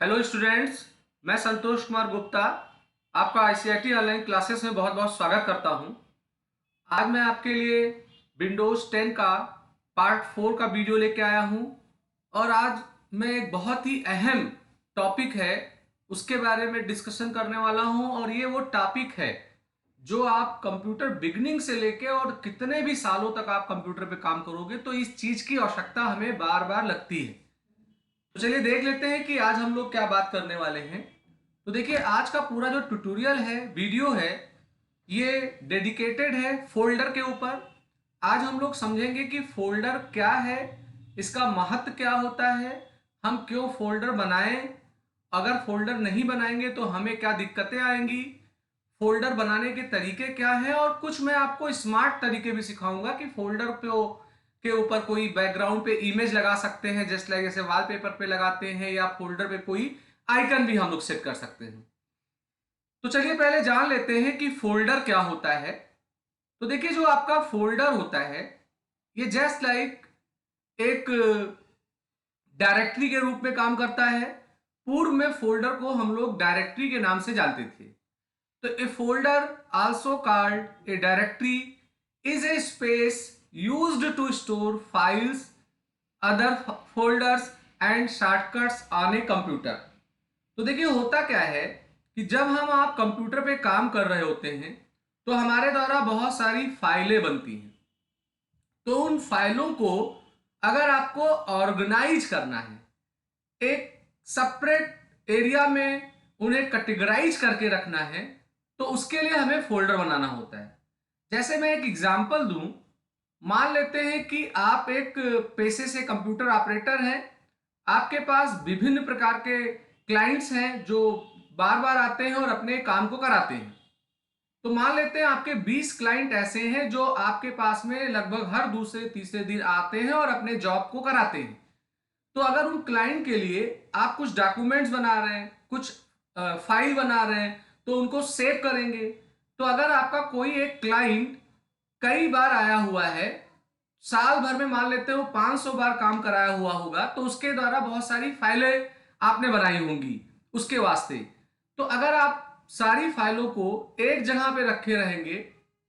Hello students, मैं संतोष कुमार गुप्ता आपका ICIT online classes में बहुत बहुत स्वागत करता हूं। आज मैं आपके लिए विंडोज 10 का पार्ट 4 का वीडियो लेके आया हूं और आज मैं एक बहुत ही अहम टॉपिक है उसके बारे में डिस्कशन करने वाला हूं। और ये वो टॉपिक है जो आप कंप्यूटर बिगनिंग से लेके और कितने भी सालों तक आप कंप्यूटर पे काम करोगे तो इस चीज की आवश्यकता हमें बार बार लगती है। तो चलिए देख लेते हैं कि आज हम लोग क्या बात करने वाले हैं। तो देखिए, आज का पूरा जो ट्यूटोरियल है, वीडियो है, ये डेडिकेटेड है फोल्डर के ऊपर। आज हम लोग समझेंगे कि फोल्डर क्या है, इसका महत्व क्या होता है, हम क्यों फोल्डर बनाएं, अगर फोल्डर नहीं बनाएंगे तो हमें क्या दिक्कतें आएंगी, फोल्डर बनाने के तरीके क्या हैं, और कुछ मैं आपको स्मार्ट तरीके भी सिखाऊंगा कि फोल्डर पे के ऊपर कोई बैकग्राउंड पे इमेज लगा सकते हैं, जस्ट लाइक जैसे वॉलपेपर पे लगाते हैं, या फोल्डर पे कोई आइकन भी हम लोग सेट कर सकते हैं। तो चलिए पहले जान लेते हैं कि फोल्डर क्या होता है। तो देखिए, जो आपका फोल्डर होता है ये जस्ट लाइक एक डायरेक्टरी के रूप में काम करता है। पूर्व में फोल्डर को हम लोग डायरेक्टरी के नाम से जानते थे। तो a folder also called a directory is a space used to store files, other folders and shortcuts on a computer. तो देखिए, होता क्या है कि जब हम आप कंप्यूटर पे काम कर रहे होते हैं तो हमारे द्वारा बहुत सारी फाइलें बनती हैं। तो उन फाइलों को अगर आपको ऑर्गेनाइज करना है, एक सेपरेट एरिया में उन्हें कैटेगराइज करके रखना है, तो उसके लिए हमें फोल्डर बनाना होता है। जैसे मैं एक एग्जांपल दूं, मान लेते हैं कि आप एक पेशे से कंप्यूटर ऑपरेटर हैं, आपके पास विभिन्न प्रकार के क्लाइंट्स हैं जो बार बार आते हैं और अपने काम को कराते हैं। तो मान लेते हैं आपके 20 क्लाइंट ऐसे हैं जो आपके पास में लगभग हर दूसरे तीसरे दिन आते हैं और अपने जॉब को कराते हैं। तो अगर उन क्लाइंट के लिए आप कुछ डॉक्यूमेंट्स बना रहे हैं, कुछ फाइल बना रहे हैं, तो उनको सेव करेंगे। तो अगर आपका कोई एक क्लाइंट कई बार आया हुआ है, साल भर में मान लेते हो 500 बार काम कराया हुआ होगा, तो उसके द्वारा बहुत सारी फाइलें आपने बनाई होंगी उसके वास्ते। तो अगर आप सारी फाइलों को एक जगह पे रखे रहेंगे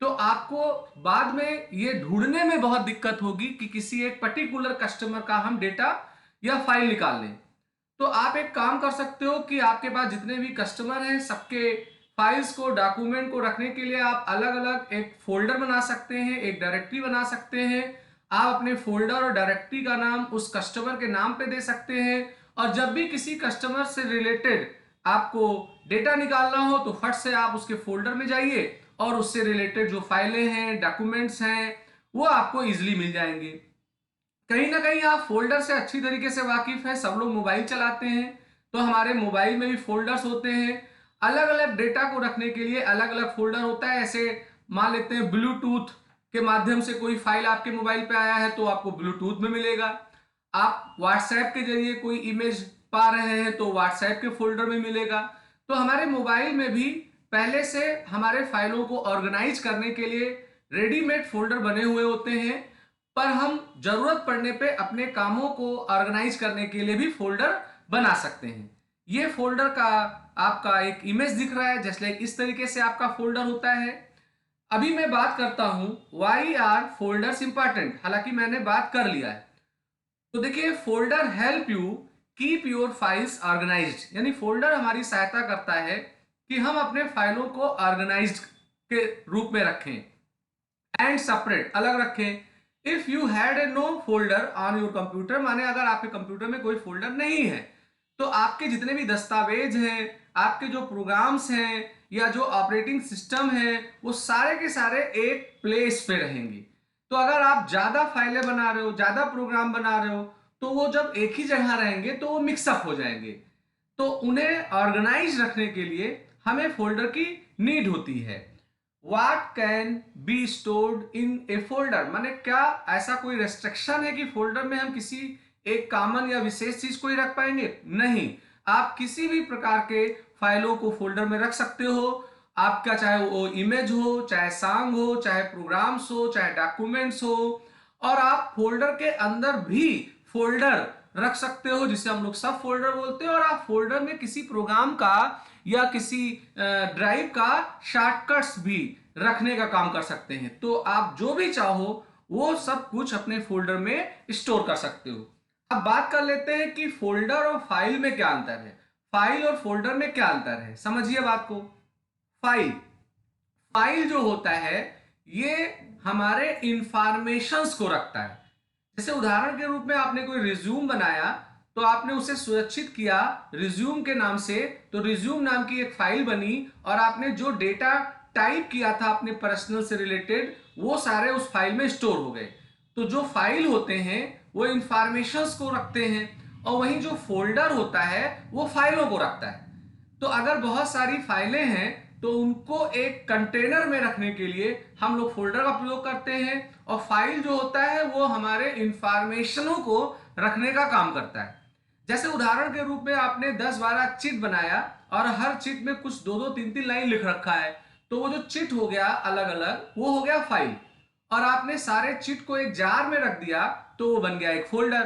तो आपको बाद में ये ढूंढने में बहुत दिक्कत होगी कि किसी एक पर्टिकुलर कस्टमर का हम डेटा या फाइल निकाल लें। तो आप एक काम कर सकते हो कि आपके पास जितने भी कस्टमर हैं सबके फाइल्स को, डॉक्यूमेंट को रखने के लिए आप अलग अलग एक फोल्डर बना सकते हैं, एक डायरेक्टरी बना सकते हैं। आप अपने फोल्डर और डायरेक्टरी का नाम उस कस्टमर के नाम पे दे सकते हैं, और जब भी किसी कस्टमर से रिलेटेड आपको डेटा निकालना हो तो फट से आप उसके फोल्डर में जाइए और उससे रिलेटेड जो फाइलें हैं, डॉक्यूमेंट्स हैं, वो आपको इजिली मिल जाएंगे। कहीं ना कहीं आप फोल्डर से अच्छी तरीके से वाकिफ है, सब लोग मोबाइल चलाते हैं, तो हमारे मोबाइल में भी फोल्डर्स होते हैं। अलग अलग डेटा को रखने के लिए अलग अलग फोल्डर होता है। ऐसे मान लेते हैं ब्लूटूथ के माध्यम से कोई फाइल आपके मोबाइल पे आया है तो आपको ब्लूटूथ में मिलेगा। आप व्हाट्सएप के जरिए कोई इमेज पा रहे हैं तो व्हाट्सएप के फोल्डर में मिलेगा। तो हमारे मोबाइल में भी पहले से हमारे फाइलों को ऑर्गेनाइज करने के लिए रेडीमेड फोल्डर बने हुए होते हैं, पर हम जरूरत पड़ने पे अपने कामों को ऑर्गेनाइज करने के लिए भी फोल्डर बना सकते हैं। ये फोल्डर का आपका एक इमेज दिख रहा है, जैसे इस तरीके से आपका फोल्डर होता है। अभी मैं बात करता हूं वाई आर फोल्डर्स इंपॉर्टेंट, हालांकि मैंने बात कर लिया है। तो देखिए, folder help you keep your files organised, यानी फोल्डर हमारी सहायता करता है कि हम अपने फाइलों को ऑर्गेनाइज्ड के रूप में रखें एंड सेपरेट, अलग रखें। If you had a no folder on your computer, माने अगर आपके कंप्यूटर में कोई फोल्डर नहीं है तो आपके जितने भी दस्तावेज हैं, आपके जो प्रोग्राम्स हैं या जो ऑपरेटिंग सिस्टम है, वो सारे के सारे एक प्लेस पे रहेंगे। तो अगर आप ज्यादा फाइलें बना रहे हो, ज्यादा प्रोग्राम बना रहे हो, तो वो जब एक ही जगह रहेंगे तो वो मिक्सअप हो जाएंगे। तो उन्हें ऑर्गेनाइज रखने के लिए हमें फोल्डर की नीड होती है। What can be stored in A folder, माने क्या ऐसा कोई रेस्ट्रिक्शन है कि फोल्डर में हम किसी एक कॉमन या विशेष चीज को ही रख पाएंगे? नहीं, आप किसी भी प्रकार के फाइलों को फोल्डर में रख सकते हो। आपका चाहे वो इमेज हो, चाहे सॉन्ग हो, चाहे प्रोग्राम्स हो, चाहे डॉक्यूमेंट्स हो। और आप फोल्डर के अंदर भी फोल्डर रख सकते हो जिसे हम लोग सब फोल्डर बोलते हैं, और आप फोल्डर में किसी प्रोग्राम का या किसी ड्राइव का शॉर्टकट्स भी रखने का काम कर सकते हैं। तो आप जो भी चाहो वो सब कुछ अपने फोल्डर में स्टोर कर सकते हो। अब बात कर लेते हैं कि फोल्डर और फाइल में क्या अंतर है। फाइल और फोल्डर में क्या अंतर है, समझिए बात को। फाइल फाइल जो होता है ये हमारे इंफॉर्मेशंस को रखता है। जैसे उदाहरण के रूप में आपने कोई रिज्यूम बनाया, तो आपने उसे सुरक्षित किया रिज्यूम के नाम से, तो रिज्यूम नाम की एक फाइल बनी, और आपने जो डेटा टाइप किया था अपने पर्सनल से रिलेटेड वो सारे उस फाइल में स्टोर हो गए। तो जो फाइल होते हैं वो इंफॉर्मेशंस को रखते हैं, और वहीं जो फोल्डर होता है वो फाइलों को रखता है। तो अगर बहुत सारी फाइलें हैं तो उनको एक कंटेनर में रखने के लिए हम लोग फोल्डर का प्रयोग करते हैं, और फाइल जो होता है वो हमारे इंफॉर्मेशनों को रखने का काम करता है। जैसे उदाहरण के रूप में आपने 10-12 चिट बनाया और हर चिट में कुछ 2-2 3-3 लाइन लिख रखा है, तो वो जो चिट हो गया अलग अलग वो हो गया फाइल। और आपने सारे चिट को एक जार में रख दिया तो वो बन गया एक फोल्डर।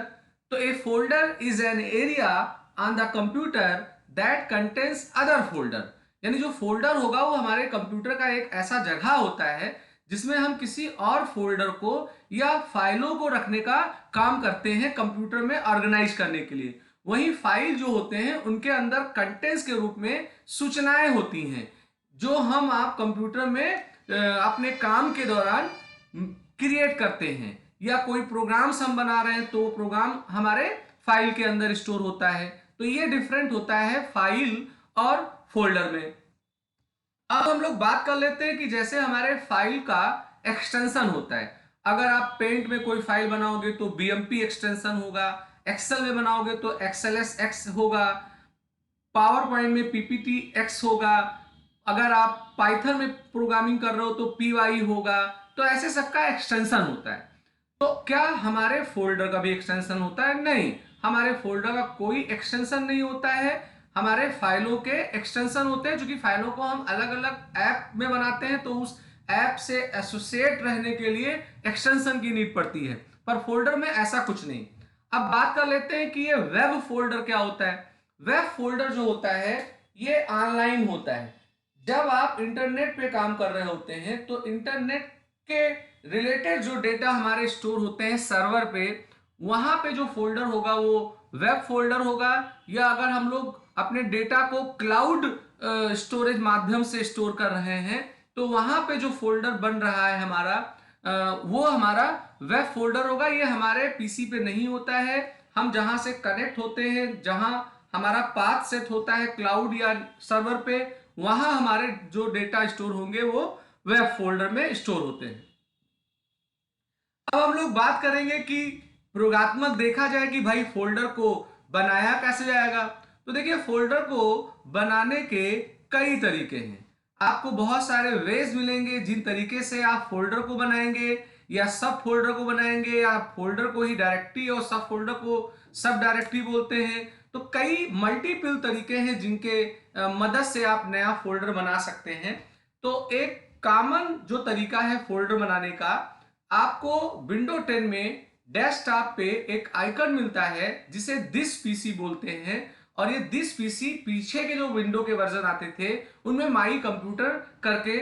तो a folder is an area on the computer that contains other folder. यानी जो फोल्डर होगा वो हमारे कंप्यूटर का एक ऐसा जगह होता है जिसमें हम किसी और फोल्डर को या फाइलों को रखने का काम करते हैं कंप्यूटर में ऑर्गेनाइज करने के लिए। वहीं फाइल जो होते हैं उनके अंदर कंटेंट्स के रूप में सूचनाएं होती हैं जो हम आप कंप्यूटर में अपने काम के दौरान क्रिएट करते हैं, या कोई प्रोग्राम्स हम बना रहे हैं तो वो प्रोग्राम हमारे फाइल के अंदर स्टोर होता है। तो ये डिफरेंट होता है फाइल और फोल्डर में। अब हम लोग बात कर लेते हैं कि जैसे हमारे फाइल का एक्सटेंशन होता है। अगर आप पेंट में कोई फाइल बनाओगे तो बीएमपी एक्सटेंशन होगा, एक्सेल में बनाओगे तो एक्सएलएस एक्स होगा, पावर पॉइंट में पीपीटी एक्स होगा, अगर आप पाइथन में प्रोग्रामिंग कर रहे हो तो पीवाई होगा। तो ऐसे सबका एक्सटेंशन होता है। तो क्या हमारे फोल्डर का भी एक्सटेंशन होता है? नहीं, हमारे फोल्डर का कोई एक्सटेंशन नहीं होता है। हमारे फाइलों के एक्सटेंशन होते हैं, क्योंकि फाइलों को हम अलग अलग ऐप में बनाते हैं तो उस ऐप से एसोसिएट रहने के लिए एक्सटेंशन की नीड पड़ती है, पर फोल्डर में ऐसा कुछ नहीं। अब बात कर लेते हैं कि ये वेब फोल्डर क्या होता है। वेब फोल्डर जो होता है ये ऑनलाइन होता है। जब आप इंटरनेट पे काम कर रहे होते हैं तो इंटरनेट के रिलेटेड जो डेटा हमारे स्टोर होते हैं सर्वर पे, वहां पे जो फोल्डर होगा वो वेब फोल्डर होगा। या अगर हम लोग अपने डेटा को क्लाउड स्टोरेज माध्यम से स्टोर कर रहे हैं तो वहां पे जो फोल्डर बन रहा है हमारा वो हमारा वेब फोल्डर होगा। ये हमारे पीसी पे नहीं होता है। हम जहां से कनेक्ट होते हैं, जहां हमारा पाथ सेट होता है क्लाउड या सर्वर पे, वहां हमारे जो डेटा स्टोर होंगे वो वेब फोल्डर में स्टोर होते हैं। अब हम लोग बात करेंगे कि प्रयोगात्मक देखा जाए कि भाई फोल्डर को बनाया कैसे जाएगा। तो देखिए फोल्डर को बनाने के कई तरीके हैं। आपको बहुत सारे वेज मिलेंगे जिन तरीके से आप फोल्डर को बनाएंगे, या सब फोल्डर को बनाएंगे, या फोल्डर को ही डायरेक्टरी और सब फोल्डर को सब डायरेक्टरी बोलते हैं। तो कई मल्टीपल तरीके हैं जिनके मदद से आप नया फोल्डर बना सकते हैं। तो एक कॉमन जो तरीका है फोल्डर बनाने का, आपको विंडो 10 में डेस्कटॉप पे एक आइकन मिलता है जिसे दिस पीसी बोलते हैं, और ये दिस पीसी पीछे के जो विंडो के वर्जन आते थे उनमें माई कंप्यूटर करके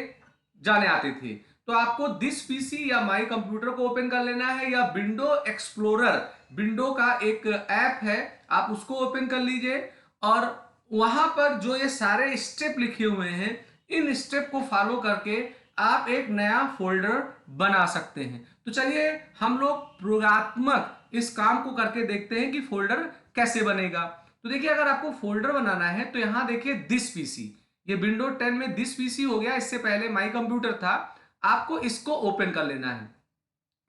जाने आते थे। तो आपको दिस पीसी या माई कंप्यूटर को ओपन कर लेना है, या विंडो एक्सप्लोरर विंडो का एक ऐप है आप उसको ओपन कर लीजिए, और वहां पर जो ये सारे स्टेप लिखे हुए हैं इन स्टेप को फॉलो करके आप एक नया फोल्डर बना सकते हैं। तो चलिए हम लोग प्रयोगात्मक इस काम को करके देखते हैं कि फोल्डर कैसे बनेगा। तो देखिए अगर आपको फोल्डर बनाना है तो यहां देखिए दिस पीसी, ये विंडो 10 में दिस पीसी हो गया, इससे पहले माई कंप्यूटर था। आपको इसको ओपन कर लेना है।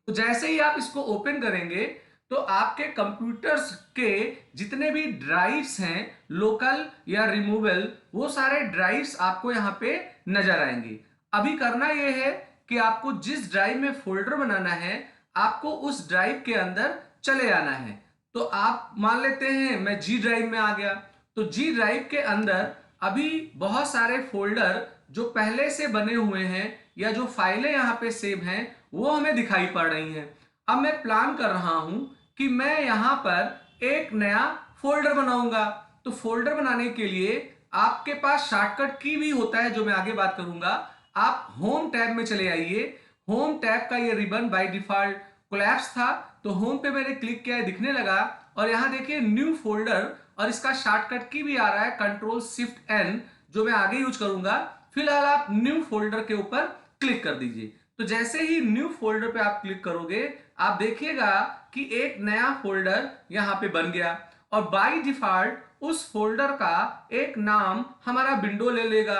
तो जैसे ही आप इसको ओपन करेंगे तो आपके कंप्यूटर्स के जितने भी ड्राइव्स हैं लोकल या रिमूवल, वो सारे ड्राइव्स आपको यहाँ पे नजर आएंगे। अभी करना यह है कि आपको जिस ड्राइव में फोल्डर बनाना है आपको उस ड्राइव के अंदर चले आना है। तो आप मान लेते हैं मैं जी ड्राइव में आ गया, तो जी ड्राइव के अंदर अभी बहुत सारे फोल्डर जो पहले से बने हुए हैं या जो फाइलें यहाँ पे सेव हैं वो हमें दिखाई पड़ रही हैं। अब मैं प्लान कर रहा हूं कि मैं यहाँ पर एक नया फोल्डर बनाऊंगा। तो फोल्डर बनाने के लिए आपके पास शॉर्टकट की भी होता है, जो मैं आगे बात करूंगा। आप होम टैब में चले आइए। होम टैब का ये रिबन बाय डिफॉल्ट कोलैप्स था, तो होम पे मैंने क्लिक किया, दिखने लगा। और यहां देखिए न्यू फोल्डर, और इसका शॉर्टकट की भी आ रहा है कंट्रोल शिफ्ट एन, जो मैं आगे यूज करूंगा। फिलहाल आप न्यू फोल्डर के ऊपर क्लिक कर दीजिए। तो जैसे ही न्यू फोल्डर पे आप क्लिक करोगे, आप देखिएगा कि एक नया फोल्डर यहां पे बन गया, और बाय डिफॉल्ट उस फोल्डर का एक नाम हमारा विंडो ले लेगा।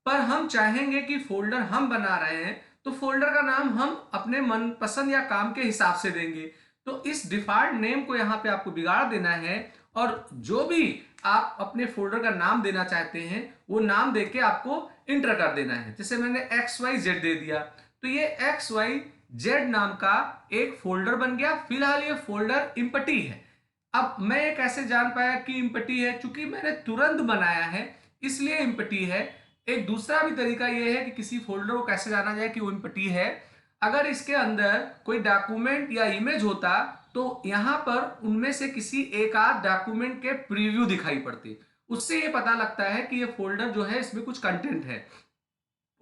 पर हम चाहेंगे कि फोल्डर हम बना रहे हैं, तो फोल्डर का नाम हम अपने मनपसंद या काम के हिसाब से देंगे। तो इस डिफॉल्ट नेम को यहाँ पे आपको बिगाड़ देना है, और जो भी आप अपने फोल्डर का नाम देना चाहते हैं वो नाम देके आपको इंटर कर देना है। जैसे मैंने XYZ दे दिया, तो ये XYZ नाम का एक फोल्डर बन गया। फिलहाल ये फोल्डर एम्प्टी है। अब मैं ये कैसे जान पाया कि एम्प्टी है? चूंकि मैंने तुरंत बनाया है इसलिए एम्प्टी है। एक दूसरा भी तरीका यह है कि किसी फोल्डर को कैसे जाना जाए कि वो एम्प्टी है। अगर इसके अंदर कोई डॉक्यूमेंट या इमेज होता तो यहां पर उनमें से किसी एक आध डॉक्यूमेंट के प्रीव्यू दिखाई पड़ते, उससे ये पता लगता है कि ये फोल्डर जो है इसमें कुछ कंटेंट है।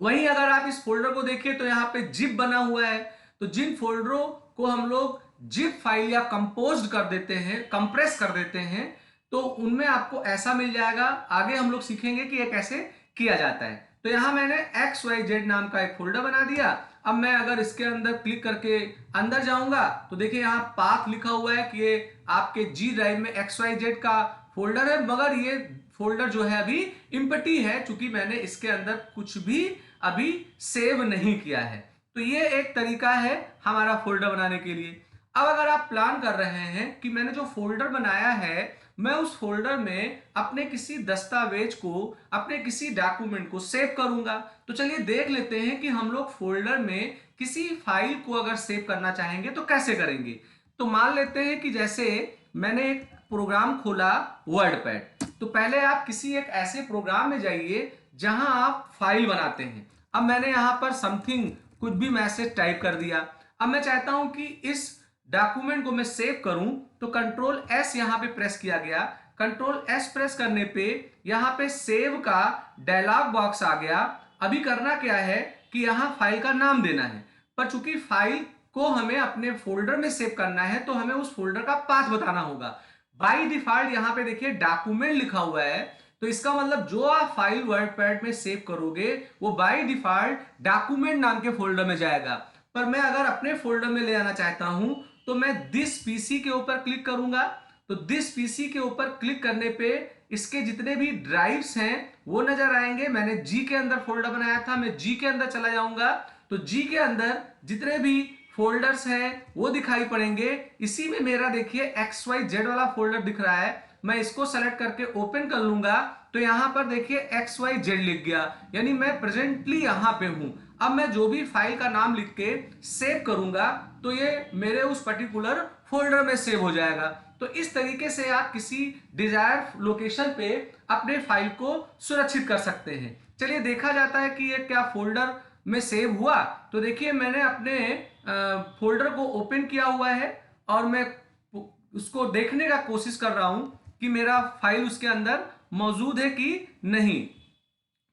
वहीं अगर आप इस फोल्डर को देखिए तो यहाँ पे जिप बना हुआ है। तो जिन फोल्डरों को हम लोग जिप फाइल या कंपोज्ड कर देते हैं, कंप्रेस कर देते हैं, तो उनमें आपको ऐसा मिल जाएगा। आगे हम लोग सीखेंगे कि ये कैसे किया जाता है। तो यहां मैंने XYZ नाम का एक फोल्डर बना दिया। अब मैं अगर इसके अंदर क्लिक करके अंदर जाऊंगा तो देखिए यहाँ पाथ लिखा हुआ है कि ये आपके जी ड्राइव में XYZ का फोल्डर है, मगर ये फोल्डर जो है अभी एम्प्टी है, चूंकि मैंने इसके अंदर कुछ भी अभी सेव नहीं किया है। तो ये एक तरीका है हमारा फोल्डर बनाने के लिए। अब अगर आप प्लान कर रहे हैं कि मैंने जो फोल्डर बनाया है मैं उस फोल्डर में अपने किसी दस्तावेज को, अपने किसी डॉक्यूमेंट को सेव करूंगा, तो चलिए देख लेते हैं कि हम लोग फोल्डर में किसी फाइल को अगर सेव करना चाहेंगे तो कैसे करेंगे। तो मान लेते हैं कि जैसे मैंने एक प्रोग्राम खोला वर्डपैड, तो पहले आप किसी एक ऐसे प्रोग्राम में जाइए जहां आप फाइल बनाते हैं। अब मैंने यहां पर समथिंग कुछ भी मैसेज टाइप कर दिया। अब मैं चाहता हूं कि इस डॉक्यूमेंट को मैं सेव करूं, तो कंट्रोल S यहां पे प्रेस किया गया। कंट्रोल S प्रेस करने पे यहां पे सेव का डायलॉग बॉक्स आ गया। अभी करना क्या है कि यहां फाइल का नाम देना है, पर चूंकि फाइल को हमें अपने फोल्डर में सेव करना है तो हमें उस फोल्डर का पाथ बताना होगा। बाय डिफॉल्ट यहां पे देखिए डॉक्यूमेंट लिखा हुआ है, तो इसका मतलब जो आप फाइल वर्डपैड में सेव करोगे वो बाय डिफॉल्ट डॉक्यूमेंट नाम के फोल्डर में जाएगा। पर मैं अगर अपने फोल्डर में ले आना चाहता हूं तो मैं दिस पीसी के ऊपर क्लिक करूंगा। तो दिस पीसी के ऊपर क्लिक करने पे इसके जितने भी ड्राइव्स हैं वो नजर आएंगे। मैंने जी के अंदर फोल्डर बनाया था, मैं जी के अंदर चला जाऊंगा तो जी के अंदर जितने भी फोल्डर्स हैं वो दिखाई पड़ेंगे। इसी में मेरा देखिए XYZ वाला फोल्डर दिख रहा है। मैं इसको सेलेक्ट करके ओपन कर लूंगा तो यहां पर देखिए XYZ लिख गया, यानी मैं प्रेजेंटली यहां पे हूं। अब मैं जो भी फाइल का नाम लिख के सेव करूंगा तो ये मेरे उस पर्टिकुलर फोल्डर में सेव हो जाएगा। तो इस तरीके से आप किसी डिजायर लोकेशन पे अपने फाइल को सुरक्षित कर सकते हैं। चलिए देखा जाता है कि ये क्या फोल्डर में सेव हुआ। तो देखिए मैंने अपने फोल्डर को ओपन किया हुआ है और मैं उसको देखने का कोशिश कर रहा हूं कि मेरा फाइल उसके अंदर मौजूद है कि नहीं।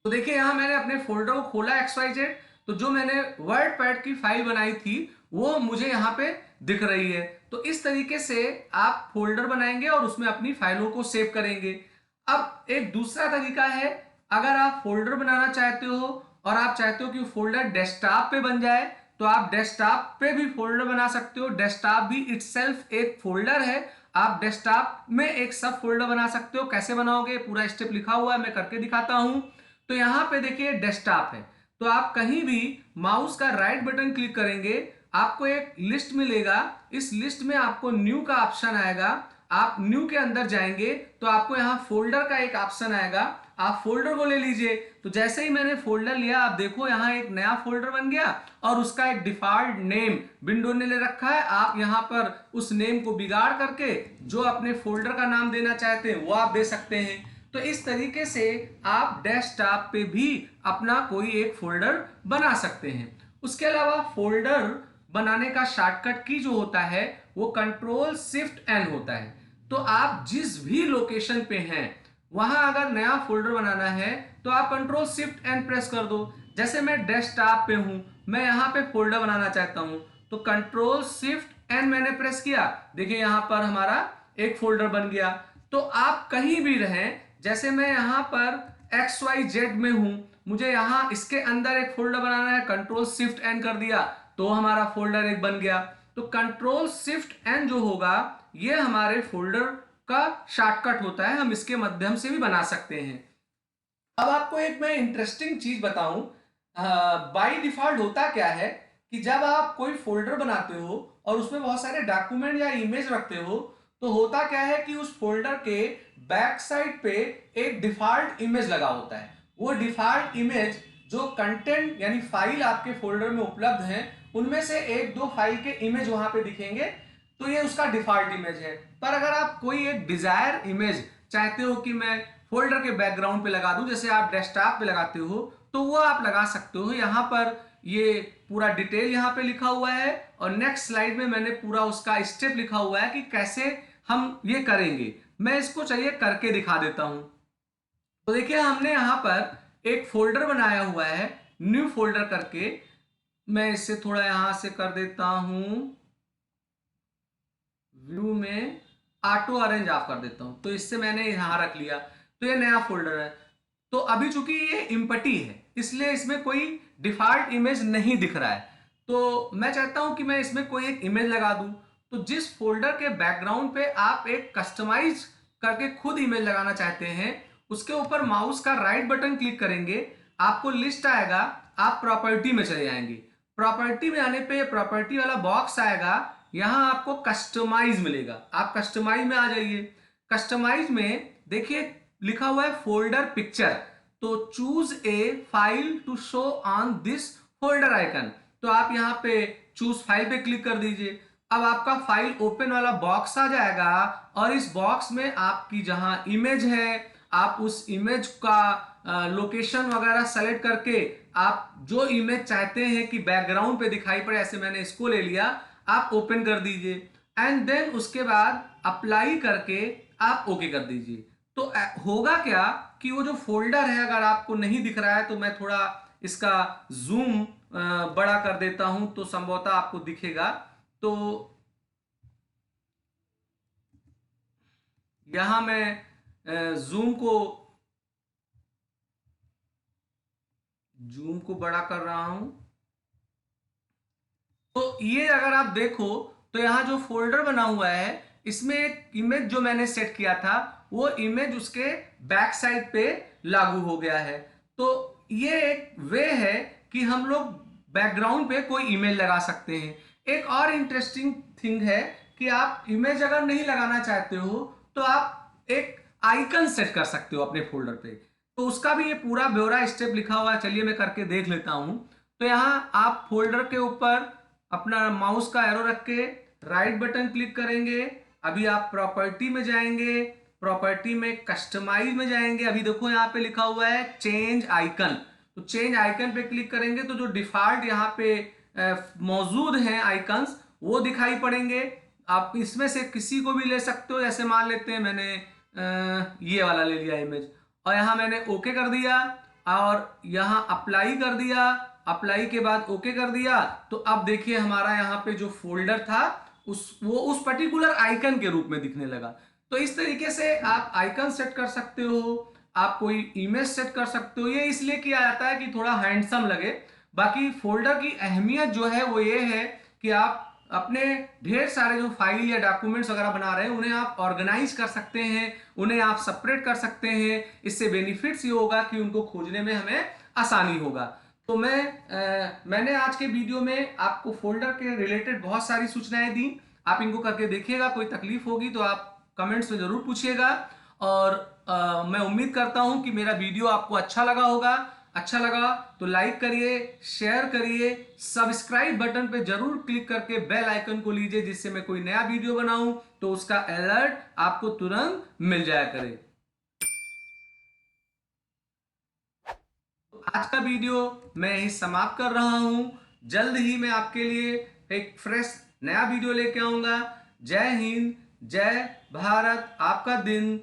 तो देखिए यहां मैंने अपने फोल्डर को खोला XYZ, तो जो मैंने वर्डपैड की फाइल बनाई थी वो मुझे यहां पे दिख रही है। तो इस तरीके से आप फोल्डर बनाएंगे और उसमें अपनी फाइलों को सेव करेंगे। अब एक दूसरा तरीका है, अगर आप फोल्डर बनाना चाहते हो और आप चाहते हो कि फोल्डर डेस्कटॉप पे बन जाए तो आप डेस्कटॉप पे भी फोल्डर बना सकते हो। डेस्कटॉप भी इटसेल्फ एक फोल्डर है। आप डेस्कटॉप में एक सब फोल्डर बना सकते हो। कैसे बनाओगे पूरा स्टेप लिखा हुआ है, मैं करके दिखाता हूं। तो यहां पे देखिए डेस्कटॉप है, तो आप कहीं भी माउस का राइट बटन क्लिक करेंगे आपको एक लिस्ट मिलेगा। इस लिस्ट में आपको न्यू का ऑप्शन आएगा। आप न्यू के अंदर जाएंगे तो आपको यहाँ फोल्डर का एक ऑप्शन आएगा, आप फोल्डर को ले लीजिए। तो जैसे ही मैंने फोल्डर लिया आप देखो यहाँ एक नया फोल्डर बन गया और उसका एक डिफॉल्ट नेम विंडो ने ले रखा है। आप यहाँ पर उस नेम को बिगाड़ करके जो अपने फोल्डर का नाम देना चाहते हैं वो आप दे सकते हैं। तो इस तरीके से आप डेस्कटॉप पे भी अपना कोई एक फोल्डर बना सकते हैं। उसके अलावा फोल्डर बनाने का शॉर्टकट की जो होता है वो कंट्रोल शिफ्ट एन होता है। तो आप जिस भी लोकेशन पे हैं वहां अगर नया फोल्डर बनाना है तो आप कंट्रोल शिफ्ट एन प्रेस कर दो। जैसे मैं डेस्कटॉप पे हूं, मैं यहां पे फोल्डर बनाना चाहता हूं, तो कंट्रोल शिफ्ट एन मैंने प्रेस किया, देखिए यहां पर हमारा एक फोल्डर बन गया। तो आप कहीं भी रहें, जैसे मैं यहां पर XYZ में हूं, मुझे यहां इसके अंदर एक फोल्डर बनाना है, कंट्रोल शिफ्ट एन कर दिया तो हमारा फोल्डर एक बन गया। तो कंट्रोल शिफ्ट एन जो होगा ये हमारे फोल्डर का शॉर्टकट होता है, हम इसके माध्यम से भी बना सकते हैं। अब आपको एक मैं इंटरेस्टिंग चीज बताऊं, बाय डिफॉल्ट होता क्या है कि जब आप कोई फोल्डर बनाते हो और उसमें बहुत सारे डॉक्यूमेंट या इमेज रखते हो, तो होता क्या है कि उस फोल्डर के बैक साइड पे एक डिफॉल्ट इमेज लगा होता है। वो डिफॉल्ट इमेज जो कंटेंट यानी फाइल आपके फोल्डर में उपलब्ध हैं उनमें से एक दो फाइल के इमेज वहां पे दिखेंगे, तो ये उसका डिफॉल्ट इमेज है। पर अगर आप कोई एक डिजायर इमेज चाहते हो कि मैं फोल्डर के बैकग्राउंड पे लगा दूं, जैसे आप डेस्कटॉप पे लगाते हो, तो वो आप लगा सकते हो। यहां पर ये पूरा डिटेल यहां पे लिखा हुआ है और नेक्स्ट स्लाइड में मैंने पूरा उसका स्टेप लिखा हुआ है कि कैसे हम ये करेंगे। मैं इसको चलिए करके दिखा देता हूं। तो देखिए हमने यहां पर एक फोल्डर बनाया हुआ है, न्यू फोल्डर करके। मैं इससे थोड़ा यहां से कर देता हूं, व्यू में ऑटो अरेंज ऑफ कर देता हूं, तो इससे मैंने यहां रख लिया, तो ये नया फोल्डर है। तो अभी चूंकि ये इम्पटी है इसलिए इसमें कोई डिफॉल्ट इमेज नहीं दिख रहा है, तो मैं चाहता हूं कि मैं इसमें कोई एक इमेज लगा दूं। तो जिस फोल्डर के बैकग्राउंड पे आप एक कस्टमाइज करके खुद इमेज लगाना चाहते हैं, उसके ऊपर माउस का राइट बटन क्लिक करेंगे, आपको लिस्ट आएगा, आप प्रॉपर्टी में चले जाएंगे। प्रॉपर्टी में आने पे प्रॉपर्टी वाला बॉक्स आएगा, यहां आपको कस्टमाइज मिलेगा, आप कस्टमाइज में आ जाइए। कस्टमाइज में देखिए लिखा हुआ है फोल्डर पिक्चर, तो choose a file to show on this folder icon, तो आप यहां पे चूज फाइल पे क्लिक कर दीजिए। अब आपका फाइल ओपन वाला बॉक्स आ जाएगा और इस बॉक्स में आपकी जहां इमेज है आप उस इमेज का लोकेशन वगैरह सेलेक्ट करके आप जो इमेज चाहते हैं कि बैकग्राउंड पे दिखाई पड़े, ऐसे मैंने इसको ले लिया, आप ओपन कर दीजिए एंड देन उसके बाद अप्लाई करके आप ओके कर दीजिए। तो होगा क्या कि वो जो फोल्डर है अगर आपको नहीं दिख रहा है, तो मैं थोड़ा इसका जूम बड़ा कर देता हूं तो संभवतः आपको दिखेगा। तो यहां मैं जूम को बड़ा कर रहा हूं। तो ये अगर आप देखो तो यहां जो फोल्डर बना हुआ है इसमें एक इमेज जो मैंने सेट किया था वो इमेज उसके बैक साइड पे लागू हो गया है। तो ये एक वे है कि हम लोग बैकग्राउंड पे कोई इमेज लगा सकते हैं। एक और इंटरेस्टिंग थिंग है कि आप इमेज अगर नहीं लगाना चाहते हो तो आप एक आइकन सेट कर सकते हो अपने फोल्डर पे, तो उसका भी ये पूरा ब्यौरा स्टेप लिखा हुआ है, चलिए मैं करके देख लेता हूं। तो यहां आप फोल्डर के ऊपर अपना माउस का एरो रख के राइट बटन क्लिक करेंगे, अभी आप प्रॉपर्टी में जाएंगे, प्रॉपर्टी में कस्टमाइज में जाएंगे, अभी देखो यहाँ पे लिखा हुआ है चेंज आइकन, तो चेंज आइकन पे क्लिक करेंगे तो जो डिफॉल्ट यहाँ पे मौजूद हैं आइकन्स वो दिखाई पड़ेंगे। आप इसमें से किसी को भी ले सकते हो, जैसे मान लेते हैं मैंने ये वाला ले लिया इमेज और यहाँ मैंने ओके कर दिया और यहाँ अप्लाई कर दिया, अप्लाई के बाद ओके कर दिया, तो अब देखिए हमारा यहाँ पे जो फोल्डर था उस पर्टिकुलर आइकन के रूप में दिखने लगा। तो इस तरीके से आप आइकन सेट कर सकते हो, आप कोई इमेज सेट कर सकते हो, ये इसलिए किया जाता है कि थोड़ा हैंडसम लगे। बाकी फोल्डर की अहमियत जो है वो ये है कि आप अपने ढेर सारे जो फाइल या डॉक्यूमेंट्स वगैरह बना रहे हैं उन्हें आप ऑर्गेनाइज कर सकते हैं, उन्हें आप सेपरेट कर सकते हैं। इससे बेनिफिट्स ये होगा कि उनको खोजने में हमें आसानी होगा। तो मैंने आज के वीडियो में आपको फोल्डर के रिलेटेड बहुत सारी सूचनाएं दी, आप इनको करके देखिएगा, कोई तकलीफ होगी तो आप कमेंट्स में जरूर पूछिएगा। और मैं उम्मीद करता हूं कि मेरा वीडियो आपको अच्छा लगा होगा। अच्छा लगा तो लाइक करिए, शेयर करिए, सब्सक्राइब बटन पे जरूर क्लिक करके बेल आइकन को लीजिए, जिससे मैं कोई नया वीडियो बनाऊं तो उसका अलर्ट आपको तुरंत मिल जाया करे। आज का वीडियो मैं यही समाप्त कर रहा हूं, जल्द ही मैं आपके लिए एक फ्रेश नया वीडियो लेके आऊंगा। जय हिंद, जय भारत। आपका दिन